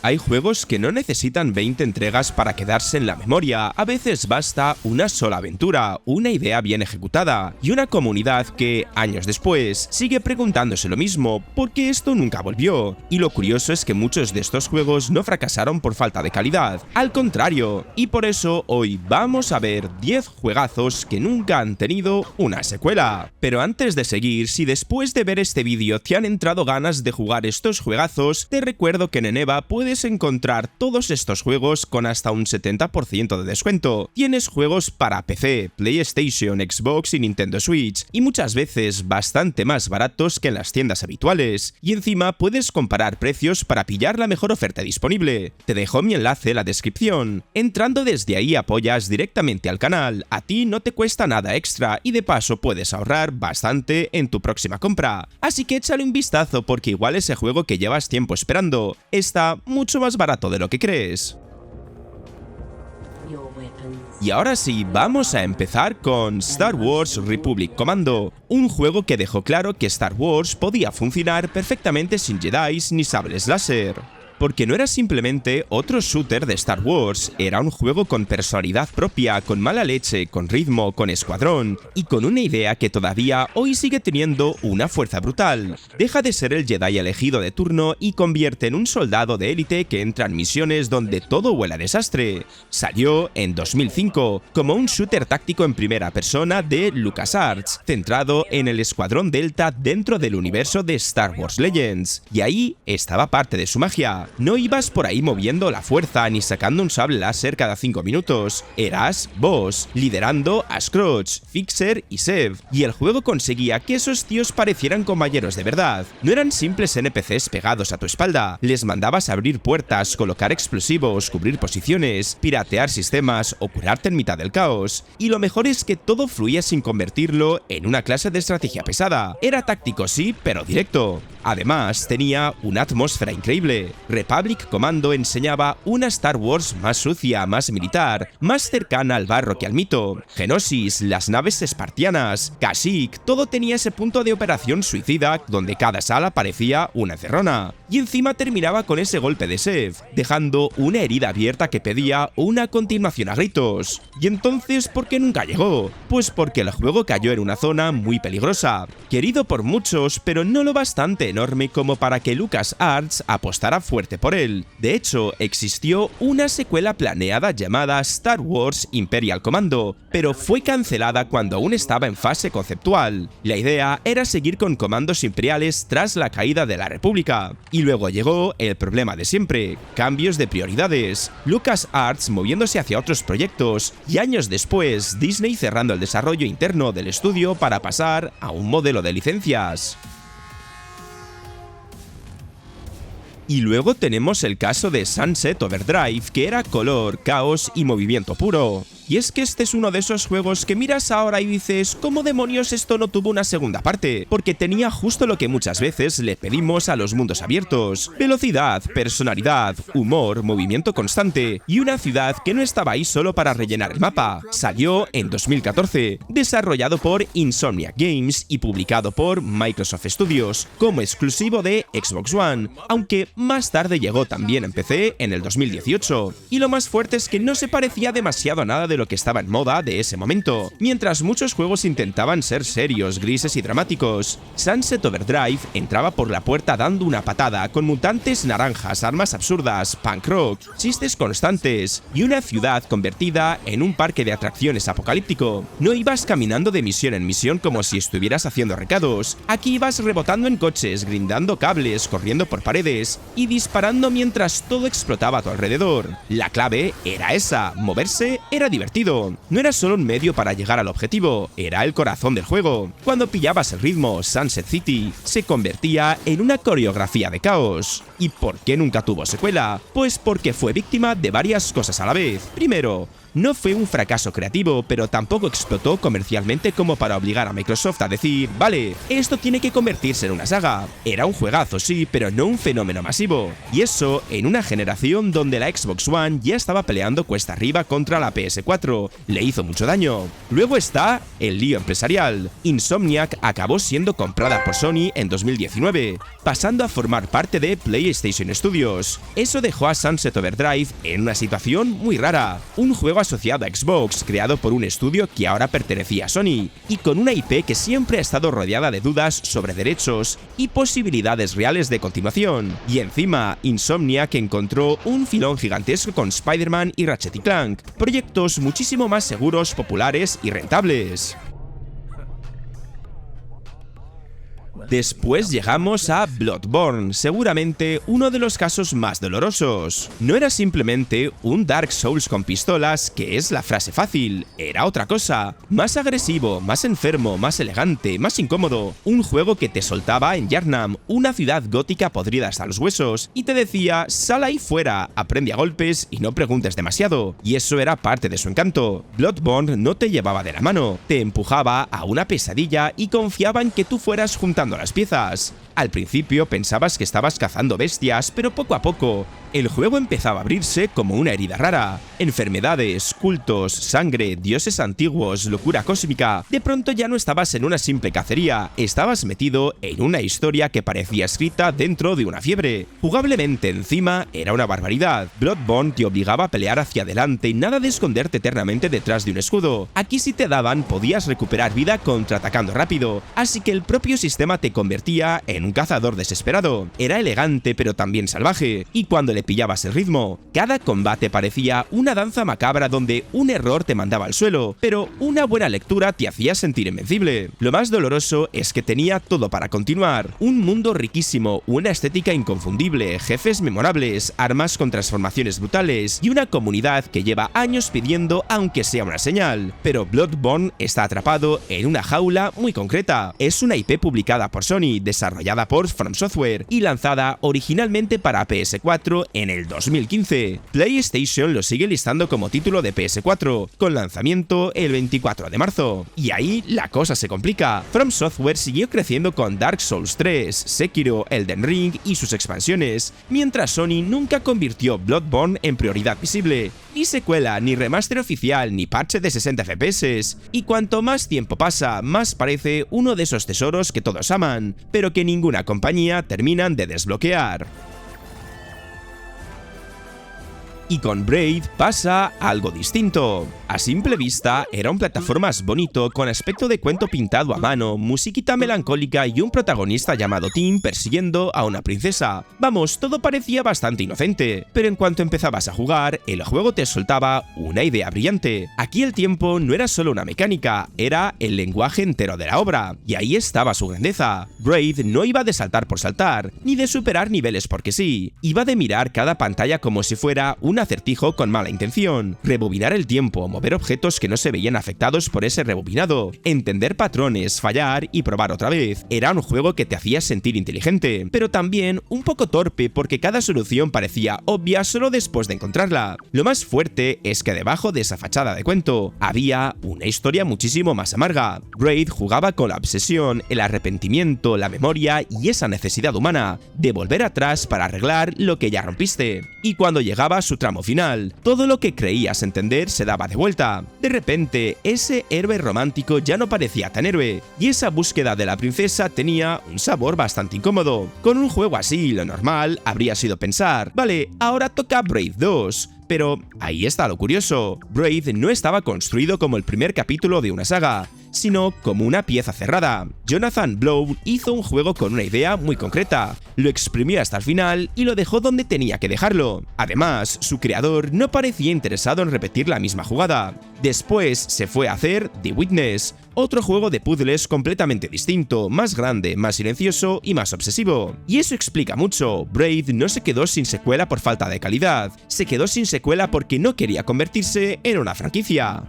Hay juegos que no necesitan 20 entregas para quedarse en la memoria, a veces basta una sola aventura, una idea bien ejecutada y una comunidad que, años después, sigue preguntándose lo mismo, ¿por qué esto nunca volvió? Y lo curioso es que muchos de estos juegos no fracasaron por falta de calidad, al contrario, y por eso hoy vamos a ver 10 juegazos que nunca han tenido una secuela. Pero antes de seguir, si después de ver este vídeo te han entrado ganas de jugar estos juegazos, te recuerdo que en Eneba puedes encontrar todos estos juegos con hasta un 70% de descuento. Tienes juegos para PC, PlayStation, Xbox y Nintendo Switch, y muchas veces bastante más baratos que en las tiendas habituales, y encima puedes comparar precios para pillar la mejor oferta disponible. Te dejo mi enlace en la descripción. Entrando desde ahí apoyas directamente al canal, a ti no te cuesta nada extra y de paso puedes ahorrar bastante en tu próxima compra. Así que échale un vistazo porque igual ese juego que llevas tiempo esperando está mucho más barato de lo que crees. Y ahora sí, vamos a empezar con Star Wars Republic Commando, un juego que dejó claro que Star Wars podía funcionar perfectamente sin Jedis ni sables láser. Porque no era simplemente otro shooter de Star Wars, era un juego con personalidad propia, con mala leche, con ritmo, con escuadrón, y con una idea que todavía hoy sigue teniendo una fuerza brutal. Deja de ser el Jedi elegido de turno y convierte en un soldado de élite que entra en misiones donde todo huele a desastre. Salió en 2005, como un shooter táctico en primera persona de LucasArts, centrado en el Escuadrón Delta dentro del universo de Star Wars Legends, y ahí estaba parte de su magia. No ibas por ahí moviendo la fuerza ni sacando un sable láser cada 5 minutos, eras Boss, liderando a Scrooge, Fixer y Sev, y el juego conseguía que esos tíos parecieran compañeros de verdad. No eran simples NPCs pegados a tu espalda, les mandabas abrir puertas, colocar explosivos, cubrir posiciones, piratear sistemas o curarte en mitad del caos. Y lo mejor es que todo fluía sin convertirlo en una clase de estrategia pesada. Era táctico sí, pero directo. Además, tenía una atmósfera increíble. Republic Commando enseñaba una Star Wars más sucia, más militar, más cercana al barro que al mito. Geonosis, las naves espartianas, Kashyyyk, todo tenía ese punto de operación suicida donde cada sala parecía una encerrona. Y encima terminaba con ese golpe de Sev, dejando una herida abierta que pedía una continuación a gritos. ¿Y entonces por qué nunca llegó? Pues porque el juego cayó en una zona muy peligrosa, querido por muchos, pero no lo bastante enorme como para que LucasArts apostara fuerte por él. De hecho, existió una secuela planeada llamada Star Wars Imperial Commando, pero fue cancelada cuando aún estaba en fase conceptual. La idea era seguir con comandos imperiales tras la caída de la República. Y luego llegó el problema de siempre, cambios de prioridades, LucasArts moviéndose hacia otros proyectos, y años después Disney cerrando el desarrollo interno del estudio para pasar a un modelo de licencias. Y luego tenemos el caso de Sunset Overdrive, que era color, caos y movimiento puro. Y es que este es uno de esos juegos que miras ahora y dices, ¿cómo demonios esto no tuvo una segunda parte? Porque tenía justo lo que muchas veces le pedimos a los mundos abiertos: velocidad, personalidad, humor, movimiento constante y una ciudad que no estaba ahí solo para rellenar el mapa. Salió en 2014, desarrollado por Insomniac Games y publicado por Microsoft Studios, como exclusivo de Xbox One, aunque más tarde llegó también en PC en el 2018. Y lo más fuerte es que no se parecía demasiado a nada de lo que estaba en moda de ese momento. Mientras muchos juegos intentaban ser serios, grises y dramáticos, Sunset Overdrive entraba por la puerta dando una patada, con mutantes naranjas, armas absurdas, punk rock, chistes constantes y una ciudad convertida en un parque de atracciones apocalíptico. No ibas caminando de misión en misión como si estuvieras haciendo recados. Aquí ibas rebotando en coches, grindando cables, corriendo por paredes y disparando mientras todo explotaba a tu alrededor. La clave era esa: moverse era divertido. No era solo un medio para llegar al objetivo, era el corazón del juego. Cuando pillabas el ritmo, Sunset City se convertía en una coreografía de caos. ¿Y por qué nunca tuvo secuela? Pues porque fue víctima de varias cosas a la vez. Primero, No fue un fracaso creativo, pero tampoco explotó comercialmente como para obligar a Microsoft a decir, vale, esto tiene que convertirse en una saga. Era un juegazo, sí, pero no un fenómeno masivo. Y eso en una generación donde la Xbox One ya estaba peleando cuesta arriba contra la PS4. Le hizo mucho daño. Luego está el lío empresarial. Insomniac acabó siendo comprada por Sony en 2019, pasando a formar parte de PlayStation Studios. Eso dejó a Sunset Overdrive en una situación muy rara. Un juego asociado a Xbox, creado por un estudio que ahora pertenecía a Sony, y con una IP que siempre ha estado rodeada de dudas sobre derechos y posibilidades reales de continuación. Y encima, Insomniac encontró un filón gigantesco con Spider-Man y Ratchet & Clank, proyectos muchísimo más seguros, populares y rentables. Después llegamos a Bloodborne, seguramente uno de los casos más dolorosos. No era simplemente un Dark Souls con pistolas, que es la frase fácil, era otra cosa. Más agresivo, más enfermo, más elegante, más incómodo. Un juego que te soltaba en Yharnam, una ciudad gótica podrida hasta los huesos, y te decía, sal ahí fuera, aprende a golpes y no preguntes demasiado. Y eso era parte de su encanto. Bloodborne no te llevaba de la mano, te empujaba a una pesadilla y confiaba en que tú fueras juntando las piezas. Al principio pensabas que estabas cazando bestias, pero poco a poco el juego empezaba a abrirse como una herida rara. Enfermedades, cultos, sangre, dioses antiguos, locura cósmica. De pronto ya no estabas en una simple cacería, estabas metido en una historia que parecía escrita dentro de una fiebre. Jugablemente encima era una barbaridad. Bloodborne te obligaba a pelear hacia adelante y nada de esconderte eternamente detrás de un escudo. Aquí si te daban podías recuperar vida contraatacando rápido, así que el propio sistema te convertía en un cazador desesperado. Era elegante pero también salvaje, y cuando le pillabas el ritmo, cada combate parecía una danza macabra donde un error te mandaba al suelo, pero una buena lectura te hacía sentir invencible. Lo más doloroso es que tenía todo para continuar, un mundo riquísimo, una estética inconfundible, jefes memorables, armas con transformaciones brutales y una comunidad que lleva años pidiendo aunque sea una señal. Pero Bloodborne está atrapado en una jaula muy concreta. Es una IP publicada por Sony, desarrollada por From Software y lanzada originalmente para PS4 en el 2015. PlayStation lo sigue listando como título de PS4, con lanzamiento el 24 de marzo. Y ahí la cosa se complica. From Software siguió creciendo con Dark Souls 3, Sekiro, Elden Ring y sus expansiones, mientras Sony nunca convirtió Bloodborne en prioridad visible. Ni secuela, ni remaster oficial, ni parche de 60 FPS. Y cuanto más tiempo pasa, más parece uno de esos tesoros que todos aman, pero que ninguna compañía terminan de desbloquear. Y con Braid pasa algo distinto. A simple vista, era un plataformas bonito con aspecto de cuento pintado a mano, musiquita melancólica y un protagonista llamado Tim persiguiendo a una princesa. Vamos, todo parecía bastante inocente, pero en cuanto empezabas a jugar, el juego te soltaba una idea brillante. Aquí el tiempo no era solo una mecánica, era el lenguaje entero de la obra, y ahí estaba su grandeza. Braid no iba de saltar por saltar, ni de superar niveles porque sí, iba de mirar cada pantalla como si fuera un acertijo con mala intención, rebobinar el tiempo, mover objetos que no se veían afectados por ese rebobinado, entender patrones, fallar y probar otra vez. Era un juego que te hacía sentir inteligente, pero también un poco torpe porque cada solución parecía obvia solo después de encontrarla. Lo más fuerte es que debajo de esa fachada de cuento había una historia muchísimo más amarga. Braid jugaba con la obsesión, el arrepentimiento, la memoria y esa necesidad humana de volver atrás para arreglar lo que ya rompiste. Y cuando llegaba a su tramo final, todo lo que creías entender se daba de vuelta. De repente, ese héroe romántico ya no parecía tan héroe, y esa búsqueda de la princesa tenía un sabor bastante incómodo. Con un juego así, lo normal habría sido pensar, vale, ahora toca Braid 2. Pero ahí está lo curioso, Braid no estaba construido como el primer capítulo de una saga, sino como una pieza cerrada. Jonathan Blow hizo un juego con una idea muy concreta, lo exprimió hasta el final y lo dejó donde tenía que dejarlo. Además, su creador no parecía interesado en repetir la misma jugada. Después se fue a hacer The Witness, otro juego de puzzles completamente distinto, más grande, más silencioso y más obsesivo. Y eso explica mucho, Braid no se quedó sin secuela por falta de calidad, se quedó sin secuela porque no quería convertirse en una franquicia.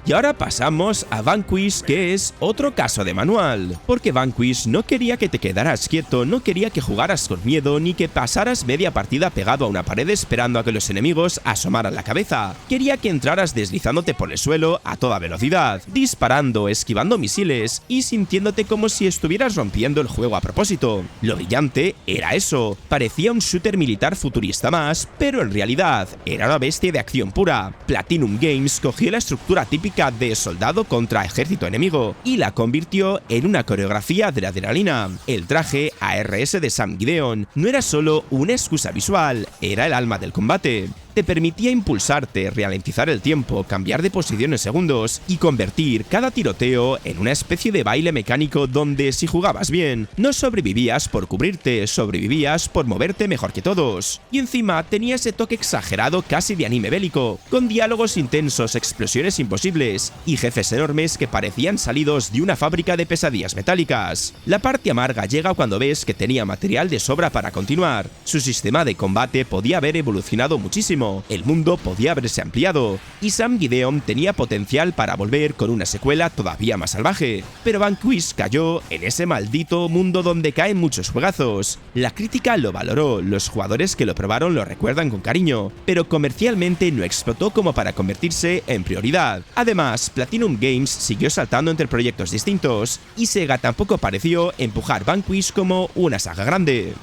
Y ahora pasamos a Vanquish, que es otro caso de manual, porque Vanquish no quería que te quedaras quieto, no quería que jugaras con miedo, ni que pasaras media partida pegado a una pared esperando a que los enemigos asomaran la cabeza. Quería que entraras deslizándote por el suelo a toda velocidad, disparando, esquivando misiles y sintiéndote como si estuvieras rompiendo el juego a propósito. Lo brillante era eso, parecía un shooter militar futurista más, pero en realidad era una bestia de acción pura. Platinum Games cogió la estructura típica de soldado contra ejército enemigo y la convirtió en una coreografía de la adrenalina. El traje ARS de Sam Gideon no era solo una excusa visual, era el alma del combate. Te permitía impulsarte, ralentizar el tiempo, cambiar de posición en segundos y convertir cada tiroteo en una especie de baile mecánico donde si jugabas bien, no sobrevivías por cubrirte, sobrevivías por moverte mejor que todos. Y encima tenía ese toque exagerado casi de anime bélico, con diálogos intensos, explosiones imposibles y jefes enormes que parecían salidos de una fábrica de pesadillas metálicas. La parte amarga llega cuando ves que tenía material de sobra para continuar. Su sistema de combate podía haber evolucionado muchísimo. El mundo podía haberse ampliado, y Sam Gideon tenía potencial para volver con una secuela todavía más salvaje, pero Vanquish cayó en ese maldito mundo donde caen muchos juegazos. La crítica lo valoró, los jugadores que lo probaron lo recuerdan con cariño, pero comercialmente no explotó como para convertirse en prioridad. Además, Platinum Games siguió saltando entre proyectos distintos, y Sega tampoco pareció empujar Vanquish como una saga grande.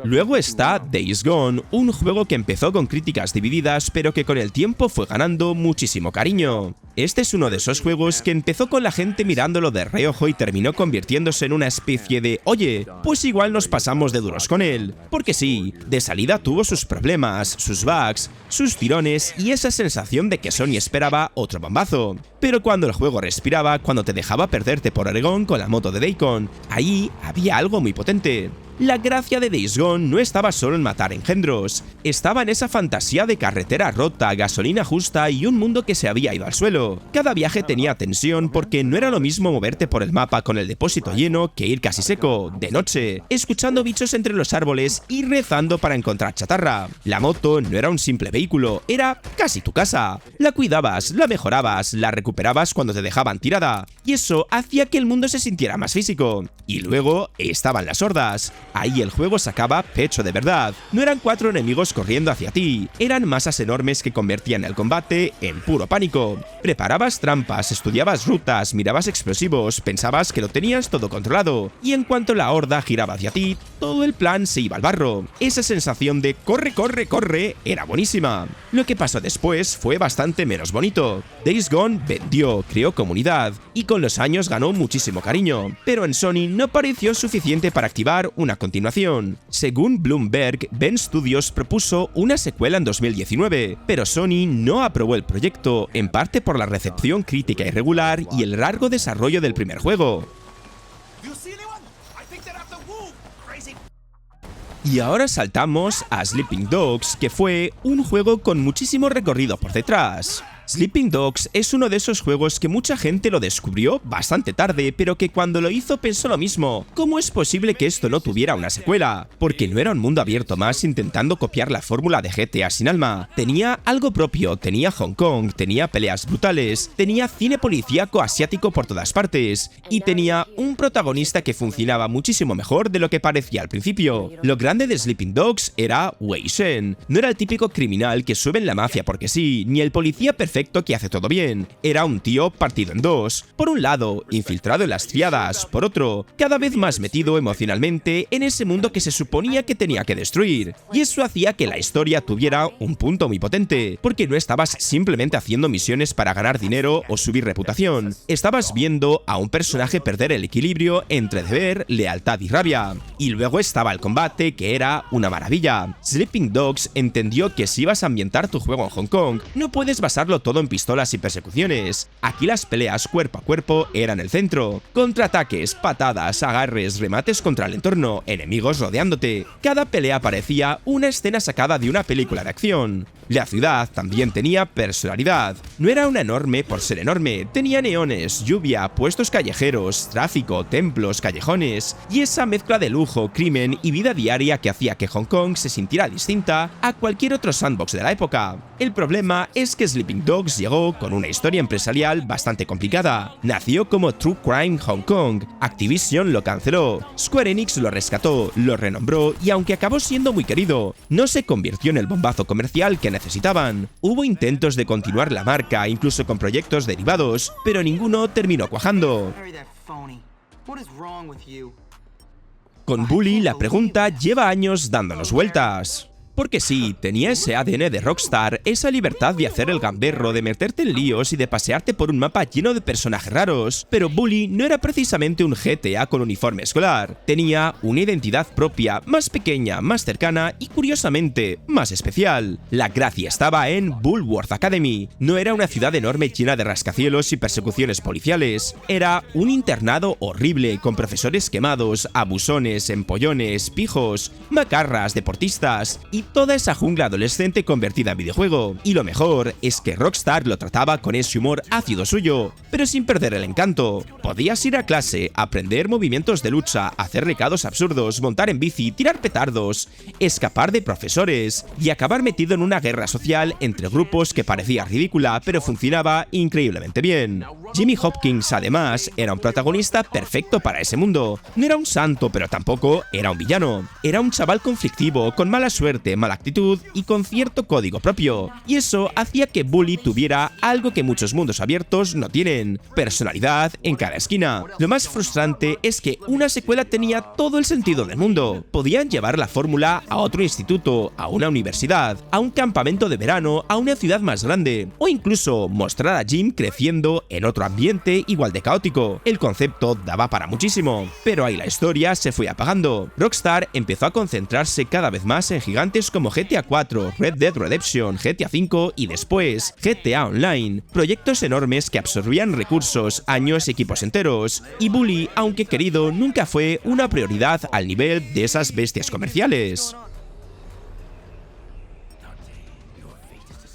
Luego está Days Gone, un juego que empezó con críticas divididas pero que con el tiempo fue ganando muchísimo cariño. Este es uno de esos juegos que empezó con la gente mirándolo de reojo y terminó convirtiéndose en una especie de «oye, pues igual nos pasamos de duros con él». Porque sí, de salida tuvo sus problemas, sus bugs, sus tirones y esa sensación de que Sony esperaba otro bombazo. Pero cuando el juego respiraba, cuando te dejaba perderte por Oregón con la moto de Deacon, ahí había algo muy potente. La gracia de Days Gone no estaba solo en matar engendros, estaba en esa fantasía de carretera rota, gasolina justa y un mundo que se había ido al suelo. Cada viaje tenía tensión porque no era lo mismo moverte por el mapa con el depósito lleno que ir casi seco, de noche, escuchando bichos entre los árboles y rezando para encontrar chatarra. La moto no era un simple vehículo, era casi tu casa. La cuidabas, la mejorabas, la recuperabas cuando te dejaban tirada, y eso hacía que el mundo se sintiera más físico. Y luego estaban las hordas. Ahí el juego sacaba pecho de verdad. No eran 4 enemigos corriendo hacia ti, eran masas enormes que convertían el combate en puro pánico. Preparabas trampas, estudiabas rutas, mirabas explosivos, pensabas que lo tenías todo controlado, y en cuanto la horda giraba hacia ti, todo el plan se iba al barro. Esa sensación de corre, corre, corre era buenísima. Lo que pasó después fue bastante menos bonito. Days Gone vendió, creó comunidad, y con los años ganó muchísimo cariño, pero en Sony no pareció suficiente para activar una continuación. Según Bloomberg, Ben Studios propuso una secuela en 2019, pero Sony no aprobó el proyecto, en parte por la recepción crítica irregular y el largo desarrollo del primer juego. Y ahora saltamos a Sleeping Dogs, que fue un juego con muchísimo recorrido por detrás. Sleeping Dogs es uno de esos juegos que mucha gente lo descubrió bastante tarde, pero que cuando lo hizo pensó lo mismo. ¿Cómo es posible que esto no tuviera una secuela? Porque no era un mundo abierto más intentando copiar la fórmula de GTA sin alma. Tenía algo propio, tenía Hong Kong, tenía peleas brutales, tenía cine policíaco asiático por todas partes, y tenía un protagonista que funcionaba muchísimo mejor de lo que parecía al principio. Lo grande de Sleeping Dogs era Wei Shen. No era el típico criminal que sube en la mafia porque sí, ni el policía perfecto que hace todo bien. Era un tío partido en dos. Por un lado, infiltrado en las triadas, por otro, cada vez más metido emocionalmente en ese mundo que se suponía que tenía que destruir. Y eso hacía que la historia tuviera un punto muy potente, porque no estabas simplemente haciendo misiones para ganar dinero o subir reputación. Estabas viendo a un personaje perder el equilibrio entre deber, lealtad y rabia. Y luego estaba el combate, que era una maravilla. Sleeping Dogs entendió que si ibas a ambientar tu juego en Hong Kong, no puedes basarlo todo en pistolas y persecuciones. Aquí las peleas cuerpo a cuerpo eran el centro. Contraataques, patadas, agarres, remates contra el entorno, enemigos rodeándote. Cada pelea parecía una escena sacada de una película de acción. La ciudad también tenía personalidad. No era una enorme por ser enorme, tenía neones, lluvia, puestos callejeros, tráfico, templos, callejones, y esa mezcla de lujo lujo, crimen y vida diaria que hacía que Hong Kong se sintiera distinta a cualquier otro sandbox de la época. El problema es que Sleeping Dogs llegó con una historia empresarial bastante complicada. Nació como True Crime Hong Kong, Activision lo canceló, Square Enix lo rescató, lo renombró y aunque acabó siendo muy querido, no se convirtió en el bombazo comercial que necesitaban. Hubo intentos de continuar la marca, incluso con proyectos derivados, pero ninguno terminó cuajando. Con Bully la pregunta lleva años dándonos vueltas. Porque sí, tenía ese ADN de Rockstar, esa libertad de hacer el gamberro, de meterte en líos y de pasearte por un mapa lleno de personajes raros. Pero Bully no era precisamente un GTA con uniforme escolar. Tenía una identidad propia, más pequeña, más cercana y curiosamente, más especial. La gracia estaba en Bullworth Academy. No era una ciudad enorme llena de rascacielos y persecuciones policiales. Era un internado horrible con profesores quemados, abusones, empollones, pijos, macarras, deportistas y toda esa jungla adolescente convertida en videojuego. Y lo mejor es que Rockstar lo trataba con ese humor ácido suyo, pero sin perder el encanto. Podías ir a clase, aprender movimientos de lucha, hacer recados absurdos, montar en bici, tirar petardos, escapar de profesores y acabar metido en una guerra social entre grupos que parecía ridícula, pero funcionaba increíblemente bien. Jimmy Hopkins, además, era un protagonista perfecto para ese mundo. No era un santo, pero tampoco era un villano. Era un chaval conflictivo, con mala suerte, mala actitud y con cierto código propio. Y eso hacía que Bully tuviera algo que muchos mundos abiertos no tienen: personalidad en cada esquina. Lo más frustrante es que una secuela tenía todo el sentido del mundo. Podían llevar la fórmula a otro instituto, a una universidad, a un campamento de verano, a una ciudad más grande, o incluso mostrar a Jim creciendo en otro ambiente igual de caótico. El concepto daba para muchísimo, pero ahí la historia se fue apagando. Rockstar empezó a concentrarse cada vez más en gigantes como GTA 4, Red Dead Redemption, GTA 5 y después GTA Online, proyectos enormes que absorbían recursos, años y equipos enteros, y Bully, aunque querido, nunca fue una prioridad al nivel de esas bestias comerciales.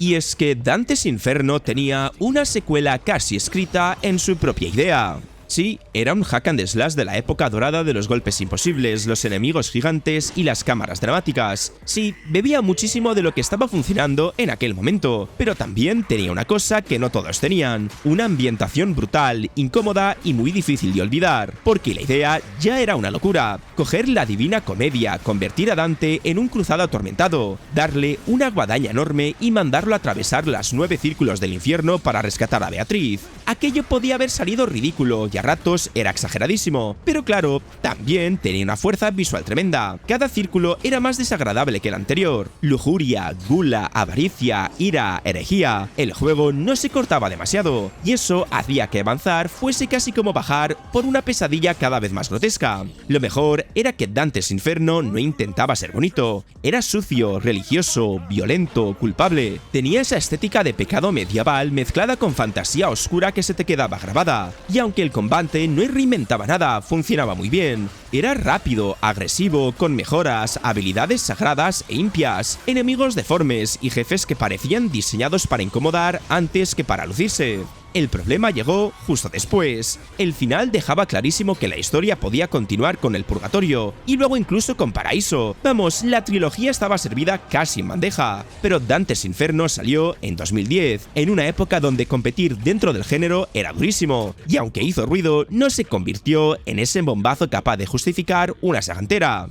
Y es que Dante's Inferno tenía una secuela casi escrita en su propia idea. Sí, era un hack and slash de la época dorada de los golpes imposibles, los enemigos gigantes y las cámaras dramáticas. Sí, bebía muchísimo de lo que estaba funcionando en aquel momento, pero también tenía una cosa que no todos tenían: una ambientación brutal, incómoda y muy difícil de olvidar, porque la idea ya era una locura: coger la Divina Comedia, convertir a Dante en un cruzado atormentado, darle una guadaña enorme y mandarlo a atravesar las 9 círculos del infierno para rescatar a Beatriz. Aquello podía haber salido ridículo y a ratos era exageradísimo, pero claro, también tenía una fuerza visual tremenda. Cada círculo era más desagradable que el anterior. Lujuria, gula, avaricia, ira, herejía. El juego no se cortaba demasiado, y eso hacía que avanzar fuese casi como bajar por una pesadilla cada vez más grotesca. Lo mejor era que Dante's Inferno no intentaba ser bonito. Era sucio, religioso, violento, culpable. Tenía esa estética de pecado medieval mezclada con fantasía oscura que se te quedaba grabada. Y aunque el combate no reinventaba nada, funcionaba muy bien. Era rápido, agresivo, con mejoras, habilidades sagradas e impias, enemigos deformes y jefes que parecían diseñados para incomodar antes que para lucirse. El problema llegó justo después. El final dejaba clarísimo que la historia podía continuar con el purgatorio y luego incluso con paraíso. Vamos, la trilogía estaba servida casi en bandeja. Pero Dante's Inferno salió en 2010, en una época donde competir dentro del género era durísimo, y aunque hizo ruido, no se convirtió en ese bombazo capaz de justificar una saga entera.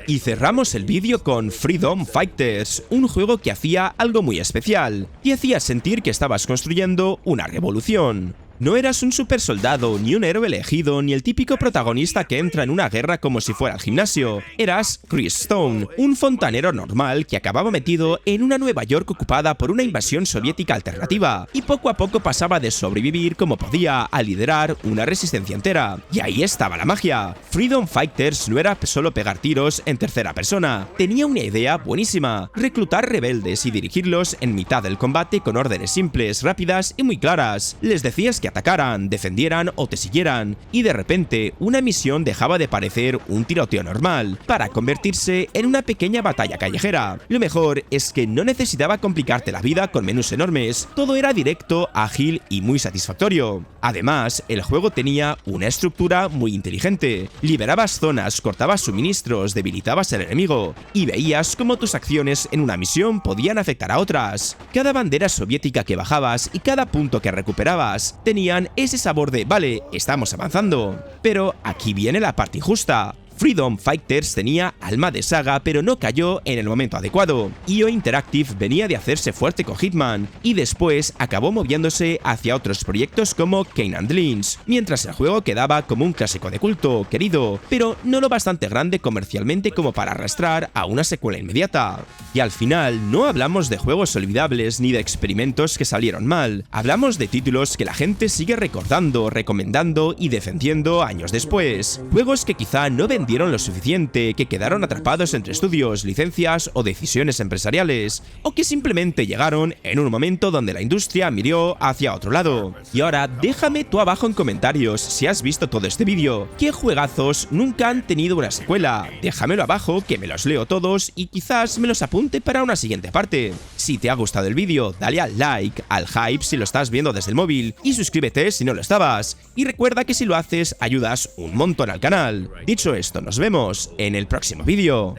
Y cerramos el vídeo con Freedom Fighters, un juego que hacía algo muy especial. Te hacía sentir que estabas construyendo una revolución. No eras un super soldado, ni un héroe elegido, ni el típico protagonista que entra en una guerra como si fuera al gimnasio. Eras Chris Stone, un fontanero normal que acababa metido en una Nueva York ocupada por una invasión soviética alternativa, y poco a poco pasaba de sobrevivir como podía a liderar una resistencia entera. Y ahí estaba la magia. Freedom Fighters no era solo pegar tiros en tercera persona. Tenía una idea buenísima: reclutar rebeldes y dirigirlos en mitad del combate con órdenes simples, rápidas y muy claras. Les decías que atacaran, defendieran o te siguieran, y de repente una misión dejaba de parecer un tiroteo normal para convertirse en una pequeña batalla callejera. Lo mejor es que no necesitaba complicarte la vida con menús enormes, todo era directo, ágil y muy satisfactorio. Además, el juego tenía una estructura muy inteligente. Liberabas zonas, cortabas suministros, debilitabas al enemigo y veías cómo tus acciones en una misión podían afectar a otras. Cada bandera soviética que bajabas y cada punto que recuperabas tenían ese sabor de vale, estamos avanzando. Pero aquí viene la parte injusta. Freedom Fighters tenía alma de saga, pero no cayó en el momento adecuado. IO Interactive venía de hacerse fuerte con Hitman y después acabó moviéndose hacia otros proyectos como Kane and Lynch, mientras el juego quedaba como un clásico de culto, querido, pero no lo bastante grande comercialmente como para arrastrar a una secuela inmediata. Y al final no hablamos de juegos olvidables ni de experimentos que salieron mal, hablamos de títulos que la gente sigue recordando, recomendando y defendiendo años después. Juegos que quizá no vendieron lo suficiente, que quedaron atrapados entre estudios, licencias o decisiones empresariales, o que simplemente llegaron en un momento donde la industria miró hacia otro lado. Y ahora déjame tú abajo en comentarios si has visto todo este vídeo, qué juegazos nunca han tenido una secuela. Déjamelo abajo que me los leo todos y quizás me los apunte para una siguiente parte. Si te ha gustado el vídeo, dale al like, al hype si lo estás viendo desde el móvil y suscríbete si no lo estabas. Y recuerda que si lo haces ayudas un montón al canal. Dicho esto, nos vemos en el próximo vídeo.